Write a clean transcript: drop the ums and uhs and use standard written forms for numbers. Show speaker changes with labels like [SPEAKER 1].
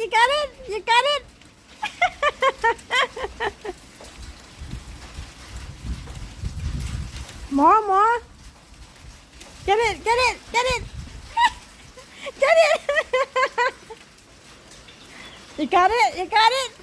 [SPEAKER 1] You got it? You got it? More. Get it, get it, get it. Get it. You got it? You got it?